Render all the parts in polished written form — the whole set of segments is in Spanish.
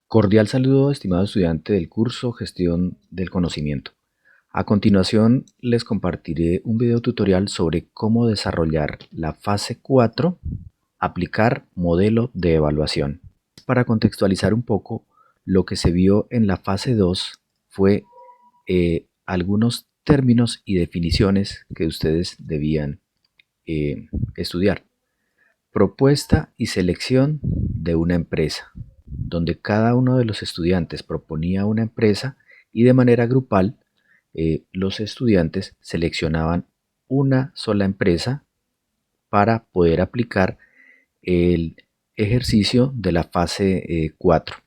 Cordial saludo, estimado estudiante del curso Gestión del Conocimiento. A continuación les compartiré un video tutorial sobre cómo desarrollar la fase 4, aplicar modelo de evaluación. Para contextualizar un poco, lo que se vio en la fase 2 fue algunos términos y definiciones que ustedes debían estudiar. Propuesta y selección de una empresa, donde cada uno de los estudiantes proponía una empresa y de manera grupal los estudiantes seleccionaban una sola empresa para poder aplicar el ejercicio de la fase 4.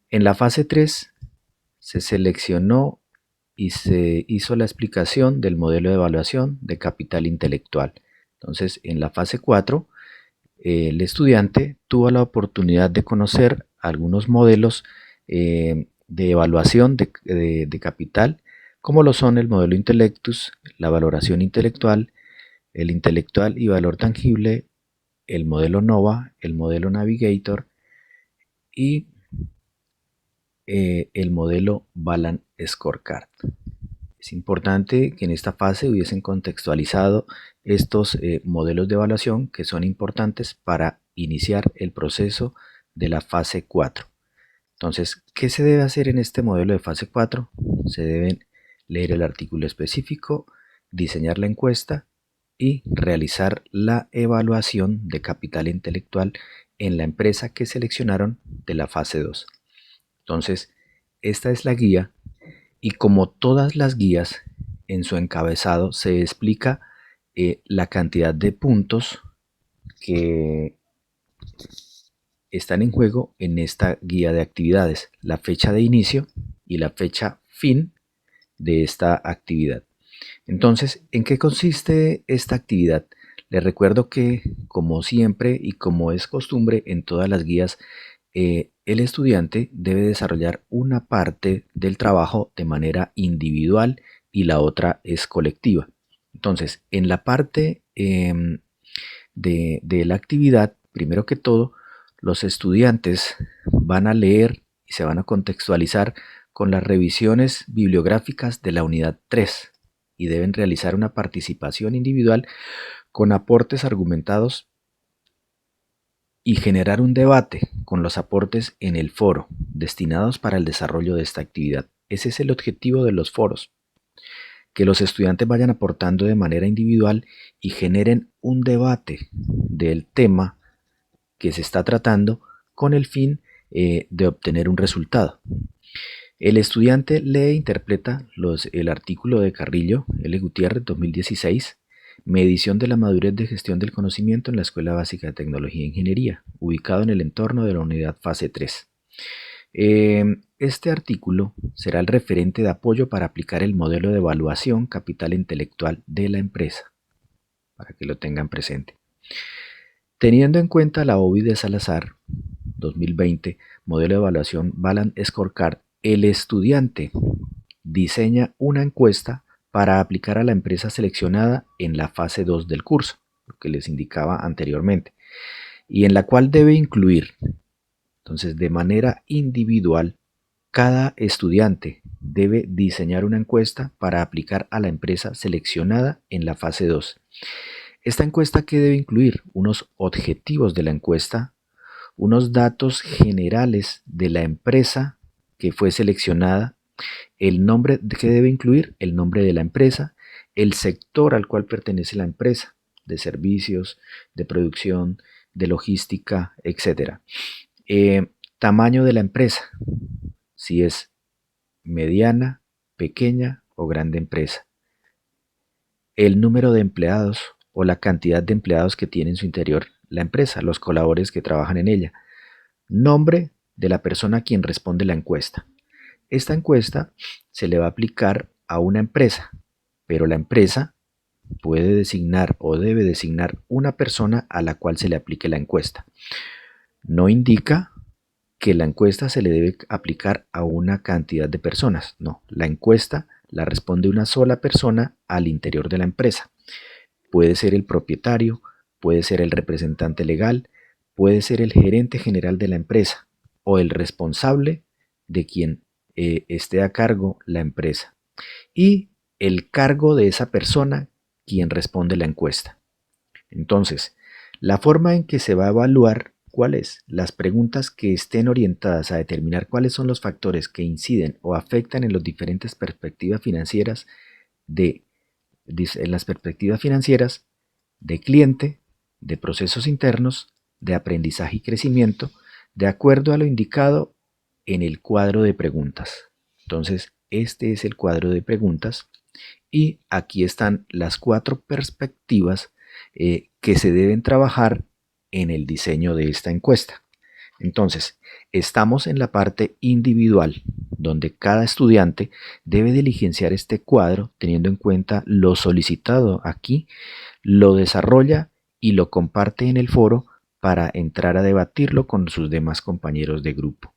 En la fase 3 se seleccionó y se hizo la explicación del modelo de evaluación de capital intelectual. Entonces, en la fase 4 el estudiante tuvo la oportunidad de conocer algunos modelos de evaluación de capital, como lo son el modelo Intellectus, la valoración intelectual, el intelectual y valor tangible, el modelo NOVA, el modelo Navigator y el modelo Balance Scorecard. Es importante que en esta fase hubiesen contextualizado estos modelos de evaluación que son importantes para iniciar el proceso de la fase 4. Entonces, ¿qué se debe hacer en este modelo de fase 4? Se deben leer el artículo específico, diseñar la encuesta y realizar la evaluación de capital intelectual en la empresa que seleccionaron de la fase 2. Entonces, esta es la guía. Y como todas las guías, en su encabezado se explica la cantidad de puntos que están en juego en esta guía de actividades, la fecha de inicio y la fecha fin de esta actividad. Entonces, ¿en qué consiste esta actividad? Les recuerdo que, como siempre y como es costumbre en todas las guías, el estudiante debe desarrollar una parte del trabajo de manera individual y la otra es colectiva. Entonces, en la parte de la actividad, primero que todo, los estudiantes van a leer y se van a contextualizar con las revisiones bibliográficas de la unidad 3 y deben realizar una participación individual con aportes argumentados y generar un debate con los aportes en el foro destinados para el desarrollo de esta actividad. Ese es el objetivo de los foros, que los estudiantes vayan aportando de manera individual y generen un debate del tema que se está tratando con el fin de obtener un resultado. El estudiante lee e interpreta el artículo de Carrillo, L. Gutiérrez, 2016, Medición de la madurez de gestión del conocimiento en la Escuela Básica de Tecnología e Ingeniería, ubicado en el entorno de la unidad fase 3. Este artículo será el referente de apoyo para aplicar el modelo de evaluación capital intelectual de la empresa, para que lo tengan presente. Teniendo en cuenta la OBI de Salazar, 2020, modelo de evaluación Balance Scorecard, el estudiante diseña una encuesta para aplicar a la empresa seleccionada en la fase 2 del curso, lo que les indicaba anteriormente, y en la cual debe incluir, entonces, de manera individual, cada estudiante debe diseñar una encuesta para aplicar a la empresa seleccionada en la fase 2. Esta encuesta que debe incluir unos objetivos de la encuesta, unos datos generales de la empresa que fue seleccionada, el nombre que debe incluir, el nombre de la empresa, el sector al cual pertenece la empresa, de servicios, de producción, de logística, etc. Tamaño de la empresa, si es mediana, pequeña o grande empresa. El número de empleados o la cantidad de empleados que tiene en su interior la empresa, los colaboradores que trabajan en ella. Nombre de la persona a quien responde la encuesta. Esta encuesta se le va a aplicar a una empresa, pero la empresa puede designar o debe designar una persona a la cual se le aplique la encuesta. No indica que la encuesta se le debe aplicar a una cantidad de personas. No, la encuesta la responde una sola persona al interior de la empresa. Puede ser el propietario, puede ser el representante legal, puede ser el gerente general de la empresa o el responsable de quien esté a cargo la empresa y el cargo de esa persona quien responde la encuesta. Entonces, la forma en que se va a evaluar cuál es las preguntas que estén orientadas a determinar cuáles son los factores que inciden o afectan en las diferentes perspectivas financieras en las perspectivas financieras de cliente, de procesos internos, de aprendizaje y crecimiento, de acuerdo a lo indicado en el cuadro de preguntas. Entonces, este es el cuadro de preguntas y aquí están las 4 perspectivas que se deben trabajar en el diseño de esta encuesta. Entonces, estamos en la parte individual, donde cada estudiante debe diligenciar este cuadro teniendo en cuenta lo solicitado aquí, lo desarrolla y lo comparte en el foro para entrar a debatirlo con sus demás compañeros de grupo.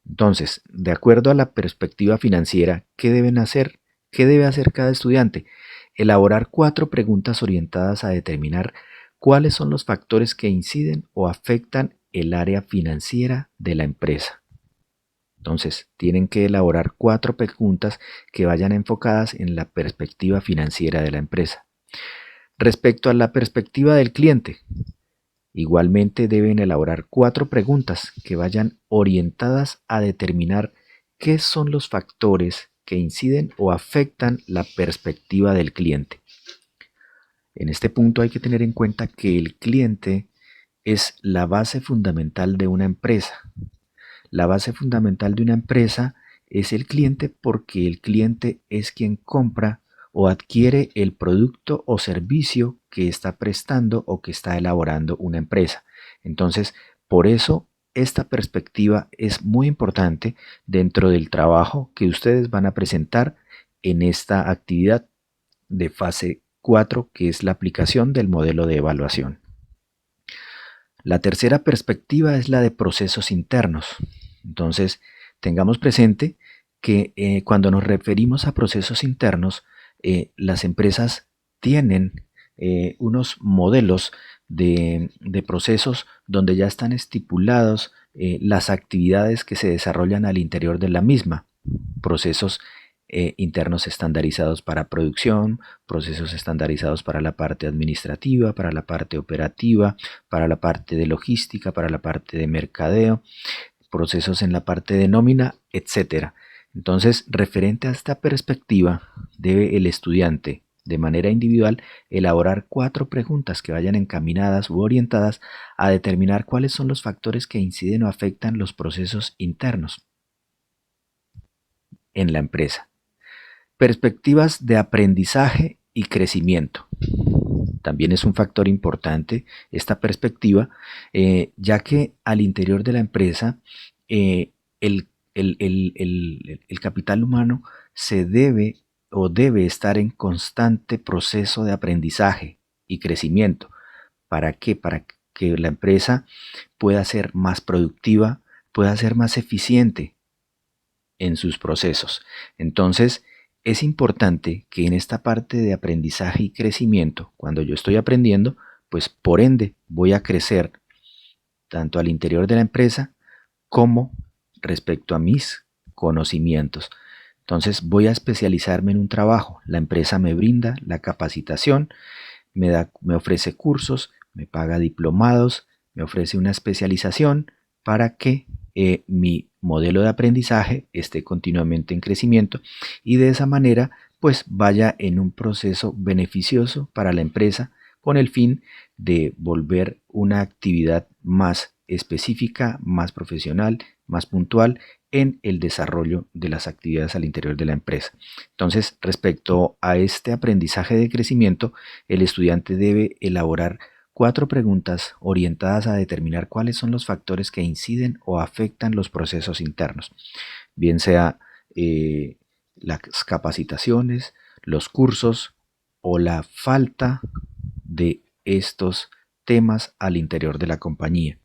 Entonces, de acuerdo a la perspectiva financiera, ¿qué deben hacer? ¿Qué debe hacer cada estudiante? Elaborar 4 preguntas orientadas a determinar cuáles son los factores que inciden o afectan el área financiera de la empresa. Entonces, tienen que elaborar 4 preguntas que vayan enfocadas en la perspectiva financiera de la empresa. Respecto a la perspectiva del cliente, igualmente deben elaborar 4 preguntas que vayan orientadas a determinar qué son los factores que inciden o afectan la perspectiva del cliente. En este punto hay que tener en cuenta que el cliente es la base fundamental de una empresa. La base fundamental de una empresa es el cliente porque el cliente es quien compra o adquiere el producto o servicio que está prestando o que está elaborando una empresa. Entonces, por eso esta perspectiva es muy importante dentro del trabajo que ustedes van a presentar en esta actividad de fase 4, que es la aplicación del modelo de evaluación. La tercera perspectiva es la de procesos internos. Entonces, tengamos presente que cuando nos referimos a procesos internos, las empresas tienen unos modelos de procesos donde ya están estipulados las actividades que se desarrollan al interior de la misma. Procesos internos estandarizados para producción, procesos estandarizados para la parte administrativa, para la parte operativa, para la parte de logística, para la parte de mercadeo, procesos en la parte de nómina, etc. Entonces, referente a esta perspectiva, debe el estudiante, de manera individual, elaborar 4 preguntas que vayan encaminadas u orientadas a determinar cuáles son los factores que inciden o afectan los procesos internos en la empresa. Perspectivas de aprendizaje y crecimiento. También es un factor importante esta perspectiva, ya que al interior de la empresa el capital humano se debe o debe estar en constante proceso de aprendizaje y crecimiento. ¿Para qué? Para que la empresa pueda ser más productiva, pueda ser más eficiente en sus procesos. Entonces, es importante que en esta parte de aprendizaje y crecimiento, cuando yo estoy aprendiendo, pues por ende voy a crecer tanto al interior de la empresa como respecto a mis conocimientos. Entonces voy a especializarme en un trabajo. La empresa me brinda la capacitación, me ofrece cursos, me paga diplomados, me ofrece una especialización para que mi modelo de aprendizaje esté continuamente en crecimiento y de esa manera pues vaya en un proceso beneficioso para la empresa con el fin de volver una actividad más específica, más profesional, más puntual en el desarrollo de las actividades al interior de la empresa. Entonces, respecto a este aprendizaje de crecimiento, el estudiante debe elaborar 4 preguntas orientadas a determinar cuáles son los factores que inciden o afectan los procesos internos, bien sea las capacitaciones, los cursos o la falta de estos temas al interior de la compañía.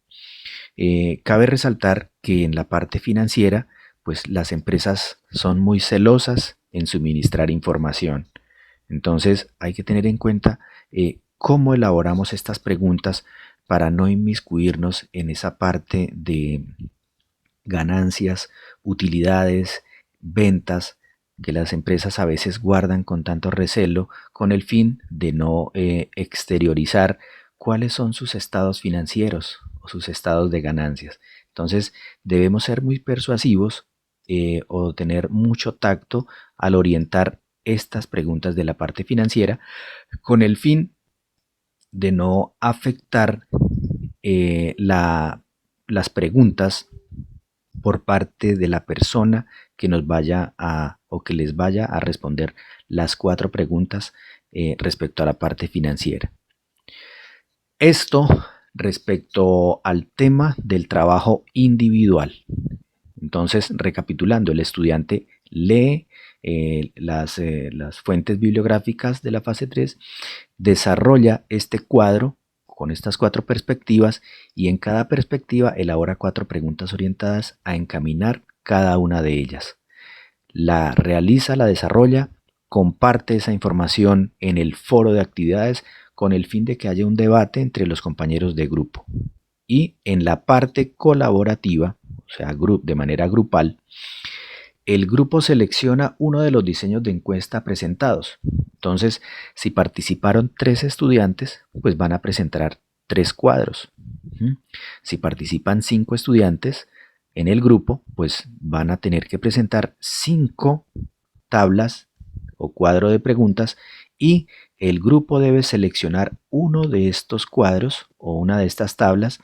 Cabe resaltar que en la parte financiera, pues las empresas son muy celosas en suministrar información. Entonces hay que tener en cuenta cómo elaboramos estas preguntas para no inmiscuirnos en esa parte ganancias, utilidades, ventas, que las empresas a veces guardan con tanto recelo con el fin de no exteriorizar cuáles son sus estados financieros o sus estados de ganancias. Entonces debemos ser muy persuasivos o tener mucho tacto al orientar estas preguntas de la parte financiera con el fin de no afectar las preguntas por parte de la persona que nos vaya a o que les vaya a responder las 4 preguntas respecto a la parte financiera. Esto respecto al tema del trabajo individual. Entonces, recapitulando, el estudiante lee las fuentes bibliográficas de la fase 3, desarrolla este cuadro con estas 4 perspectivas y en cada perspectiva elabora 4 preguntas orientadas a encaminar cada una de ellas. La realiza, la desarrolla, comparte esa información en el foro de actividades con el fin de que haya un debate entre los compañeros de grupo. Y en la parte colaborativa, o sea, de manera grupal, el grupo selecciona uno de los diseños de encuesta presentados. Entonces, si participaron 3 estudiantes, pues van a presentar 3 cuadros. Si participan 5 estudiantes en el grupo, pues van a tener que presentar 5 tablas o cuadro de preguntas y el grupo debe seleccionar uno de estos cuadros o una de estas tablas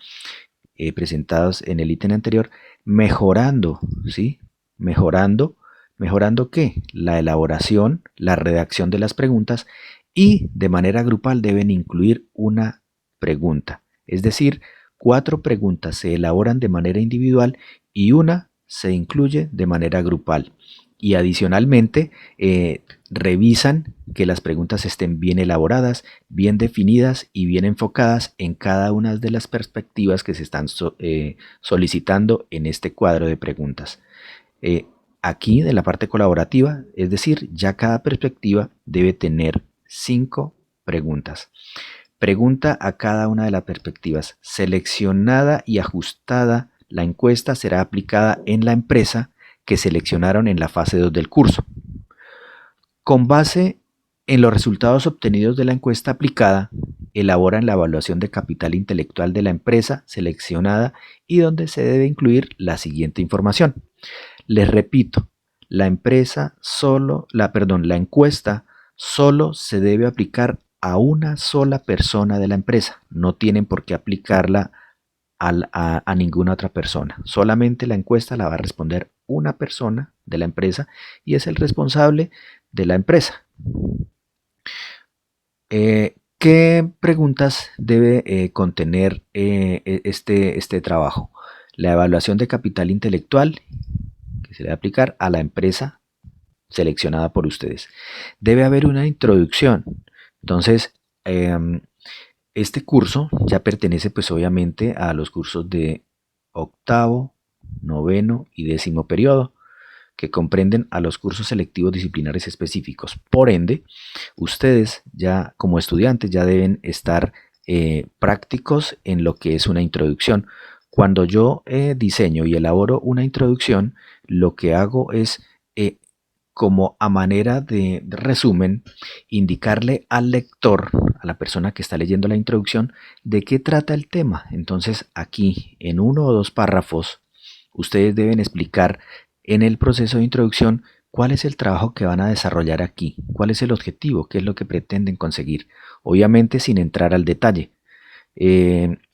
presentados en el ítem anterior, mejorando, ¿sí? Mejorando ¿qué? La elaboración, la redacción de las preguntas y de manera grupal deben incluir una pregunta. Es decir, 4 preguntas se elaboran de manera individual y una se incluye de manera grupal. Y adicionalmente revisan que las preguntas estén bien elaboradas, bien definidas y bien enfocadas en cada una de las perspectivas que se están solicitando en este cuadro de preguntas. Aquí de la parte colaborativa, es decir, ya cada perspectiva debe tener 5 preguntas. Pregunta a cada una de las perspectivas. Seleccionada y ajustada, la encuesta será aplicada en la empresa que seleccionaron en la fase 2 del curso. Con base en los resultados obtenidos de la encuesta aplicada, elaboran la evaluación de capital intelectual de la empresa seleccionada y donde se debe incluir la siguiente información. Les repito, la encuesta solo se debe aplicar a una sola persona de la empresa. No tienen por qué aplicarla a ninguna otra persona. Solamente la encuesta la va a responder una persona de la empresa y es el responsable de la empresa. ¿Qué preguntas debe contener este trabajo? La evaluación de capital intelectual que se debe aplicar a la empresa seleccionada por ustedes. Debe haber una introducción. Entonces, este curso ya pertenece pues obviamente a los cursos de 8º, 9º y 10º periodo, que comprenden a los cursos selectivos disciplinares específicos. Por ende, ustedes ya como estudiantes ya deben estar prácticos en lo que es una introducción. Cuando yo diseño y elaboro una introducción, lo que hago es como a manera de resumen, indicarle al lector, a la persona que está leyendo la introducción, de qué trata el tema. Entonces aquí, en 1 o 2 párrafos, ustedes deben explicar en el proceso de introducción cuál es el trabajo que van a desarrollar aquí, cuál es el objetivo, qué es lo que pretenden conseguir. Obviamente sin entrar al detalle.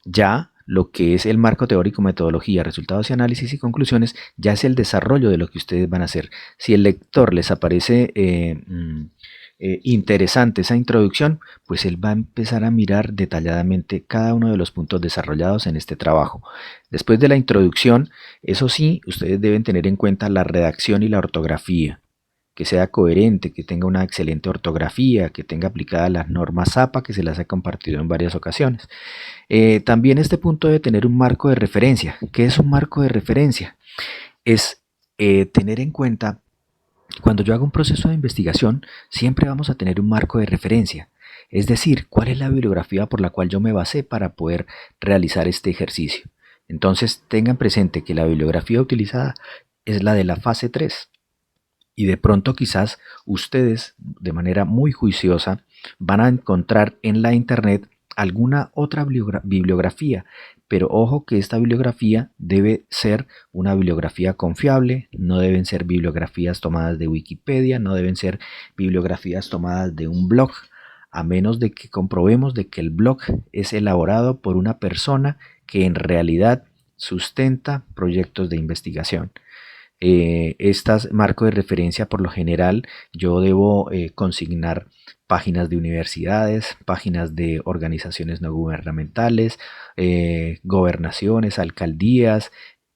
Ya lo que es el marco teórico, metodología, resultados y análisis y conclusiones, ya es el desarrollo de lo que ustedes van a hacer. Si el lector les aparece interesante esa introducción, pues él va a empezar a mirar detalladamente cada uno de los puntos desarrollados en este trabajo. Después de la introducción, eso sí, ustedes deben tener en cuenta la redacción y la ortografía, que sea coherente, que tenga una excelente ortografía, que tenga aplicadas las normas APA, que se las he compartido en varias ocasiones. También este punto debe tener un marco de referencia. ¿Qué es un marco de referencia? Es tener en cuenta, cuando yo hago un proceso de investigación, siempre vamos a tener un marco de referencia. Es decir, cuál es la bibliografía por la cual yo me basé para poder realizar este ejercicio. Entonces tengan presente que la bibliografía utilizada es la de la fase 3. Y de pronto quizás ustedes de manera muy juiciosa van a encontrar en la internet alguna otra bibliografía, pero ojo que esta bibliografía debe ser una bibliografía confiable, no deben ser bibliografías tomadas de Wikipedia, no deben ser bibliografías tomadas de un blog, a menos de que comprobemos de que el blog es elaborado por una persona que en realidad sustenta proyectos de investigación. Estas marcos de referencia, por lo general, yo debo consignar páginas de universidades, páginas de organizaciones no gubernamentales, gobernaciones, alcaldías,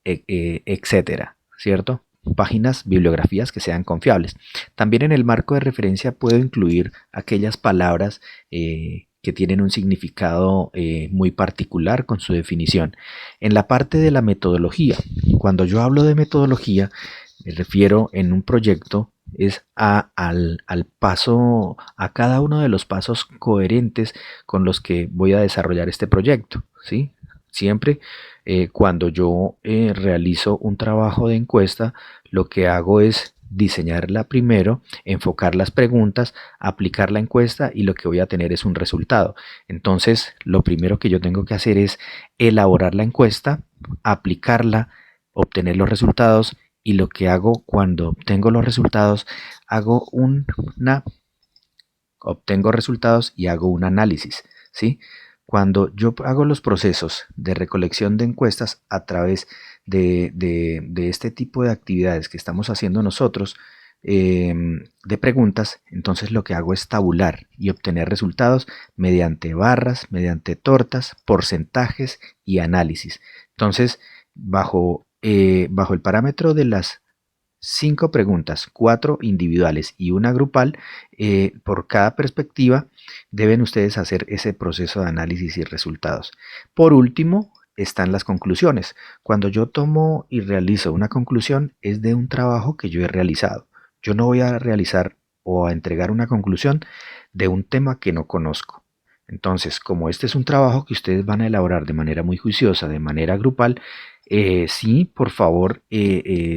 etcétera, ¿cierto? Páginas, bibliografías que sean confiables. También en el marco de referencia puedo incluir aquellas palabras que tienen un significado muy particular con su definición. En la parte de la metodología, cuando yo hablo de metodología, me refiero en un proyecto es al paso, a cada uno de los pasos coherentes con los que voy a desarrollar este proyecto, ¿sí? Siempre cuando yo realizo un trabajo de encuesta, lo que hago es diseñarla primero, enfocar las preguntas, aplicar la encuesta y lo que voy a tener es un resultado. Entonces, lo primero que yo tengo que hacer es elaborar la encuesta, aplicarla, obtener los resultados y lo que hago cuando obtengo los resultados, obtengo resultados y hago un análisis, ¿sí? Cuando yo hago los procesos de recolección de encuestas a través de este tipo de actividades que estamos haciendo nosotros, de preguntas, entonces lo que hago es tabular y obtener resultados mediante barras, mediante tortas, porcentajes y análisis. Entonces, bajo el parámetro de las 5 preguntas, 4 individuales y una grupal, por cada perspectiva deben ustedes hacer ese proceso de análisis y resultados. Por último, están las conclusiones. Cuando yo tomo y realizo una conclusión es de un trabajo que yo he realizado. Yo no voy a realizar o a entregar una conclusión de un tema que no conozco. Entonces, como este es un trabajo que ustedes van a elaborar de manera muy juiciosa, de manera grupal, sí, por favor,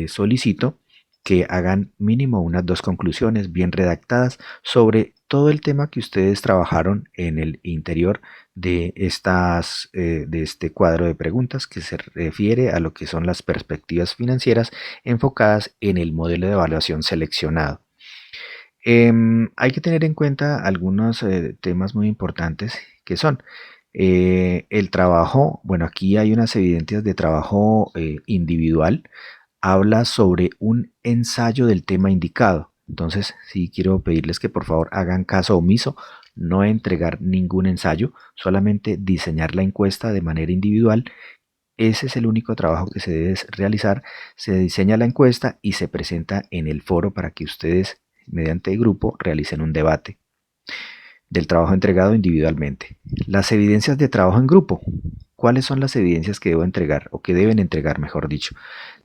solicito que hagan mínimo unas 2 conclusiones bien redactadas sobre todo el tema que ustedes trabajaron en el interior de este cuadro de preguntas que se refiere a lo que son las perspectivas financieras enfocadas en el modelo de evaluación seleccionado. Hay que tener en cuenta algunos temas muy importantes que son el trabajo. Bueno, aquí hay unas evidencias de trabajo individual. Habla sobre un ensayo del tema indicado. Entonces, sí quiero pedirles que por favor hagan caso omiso, no entregar ningún ensayo, solamente diseñar la encuesta de manera individual. Ese es el único trabajo que se debe realizar. Se diseña la encuesta y se presenta en el foro para que ustedes, mediante grupo, realicen un debate del trabajo entregado individualmente. Las evidencias de trabajo en grupo. ¿Cuáles son las evidencias que debo entregar o que deben entregar, mejor dicho?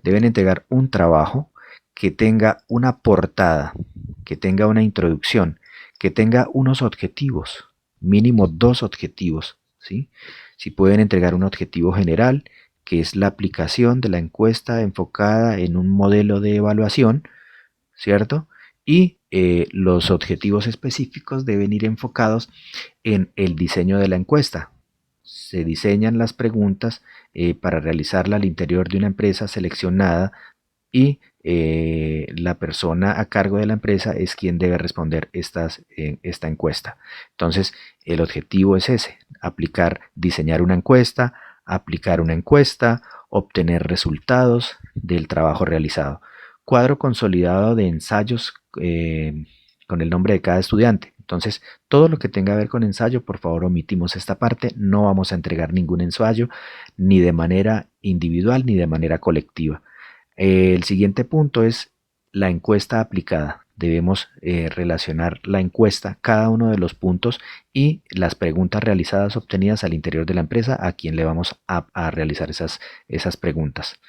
Deben entregar un trabajo que tenga una portada, que tenga una introducción, que tenga unos objetivos, mínimo 2 objetivos, ¿sí? Si pueden entregar un objetivo general, que es la aplicación de la encuesta enfocada en un modelo de evaluación, ¿cierto? Y los objetivos específicos deben ir enfocados en el diseño de la encuesta. Se diseñan las preguntas para realizarla al interior de una empresa seleccionada y la persona a cargo de la empresa es quien debe responder esta encuesta. Entonces, el objetivo es ese, diseñar una encuesta, aplicar una encuesta, obtener resultados del trabajo realizado. Cuadro consolidado de ensayos con el nombre de cada estudiante. Entonces, todo lo que tenga que ver con ensayo, por favor, omitimos esta parte. No vamos a entregar ningún ensayo, ni de manera individual ni de manera colectiva. El siguiente punto es la encuesta aplicada. Debemos relacionar la encuesta, cada uno de los puntos y las preguntas realizadas obtenidas al interior de la empresa a quien le vamos a realizar esas preguntas.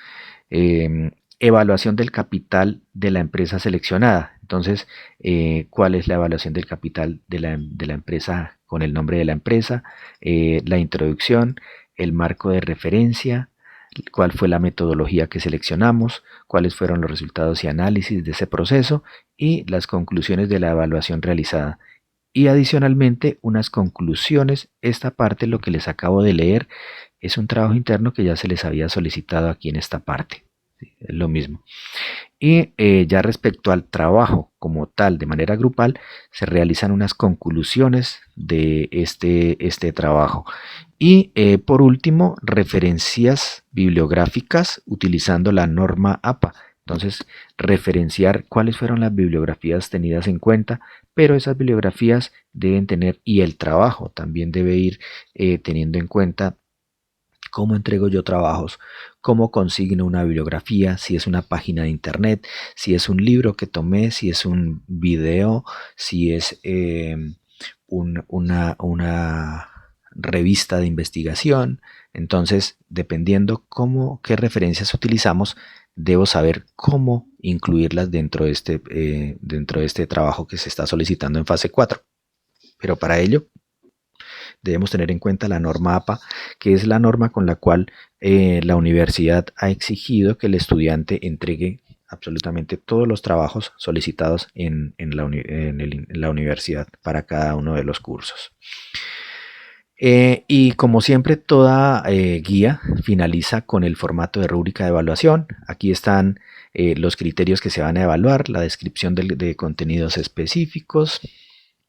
Evaluación del capital de la empresa seleccionada. Entonces, ¿cuál es la evaluación del capital de la empresa con el nombre de la empresa? La introducción, el marco de referencia, cuál fue la metodología que seleccionamos, cuáles fueron los resultados y análisis de ese proceso y las conclusiones de la evaluación realizada. Y adicionalmente unas conclusiones. Esta parte, lo que les acabo de leer, es un trabajo interno que ya se les había solicitado aquí en esta parte. ¿Sí? Es lo mismo. Y ya respecto al trabajo como tal, de manera grupal, se realizan unas conclusiones de este trabajo. Y por último, referencias bibliográficas utilizando la norma APA. Entonces, referenciar cuáles fueron las bibliografías tenidas en cuenta, pero esas bibliografías deben tener, y el trabajo también debe ir teniendo en cuenta cómo entrego yo trabajos, cómo consigno una bibliografía, si es una página de internet, si es un libro que tomé, si es un video, si es una revista de investigación. Entonces, dependiendo qué referencias utilizamos, debo saber cómo incluirlas dentro de este trabajo que se está solicitando en fase 4. Pero para ello debemos tener en cuenta la norma APA, que es la norma con la cual la universidad ha exigido que el estudiante entregue absolutamente todos los trabajos solicitados en la universidad para cada uno de los cursos. Y como siempre, toda guía finaliza con el formato de rúbrica de evaluación. Aquí están los criterios que se van a evaluar, la descripción de contenidos específicos,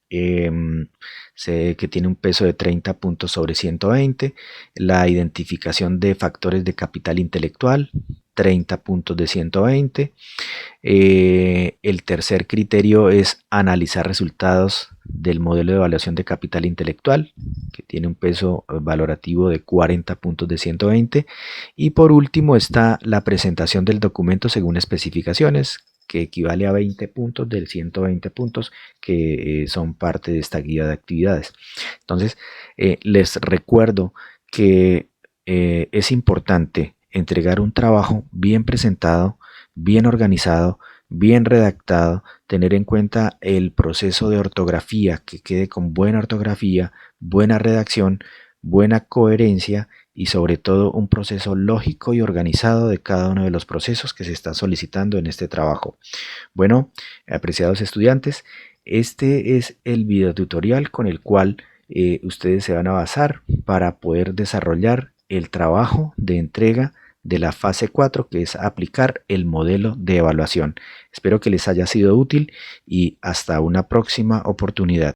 que tiene un peso de 30 puntos sobre 120, la identificación de factores de capital intelectual, 30 puntos de 120. El tercer criterio es analizar resultados del modelo de evaluación de capital intelectual, que tiene un peso valorativo de 40 puntos de 120. Y por último está la presentación del documento según especificaciones, que equivale a 20 puntos del 120 puntos que son parte de esta guía de actividades. Entonces, les recuerdo que es importante entregar un trabajo bien presentado, bien organizado, bien redactado, tener en cuenta el proceso de ortografía, que quede con buena ortografía, buena redacción, buena coherencia y sobre todo un proceso lógico y organizado de cada uno de los procesos que se está solicitando en este trabajo. Bueno, apreciados estudiantes, este es el video tutorial con el cual ustedes se van a basar para poder desarrollar el trabajo de entrega de la fase 4, que es aplicar el modelo de evaluación. Espero que les haya sido útil y hasta una próxima oportunidad.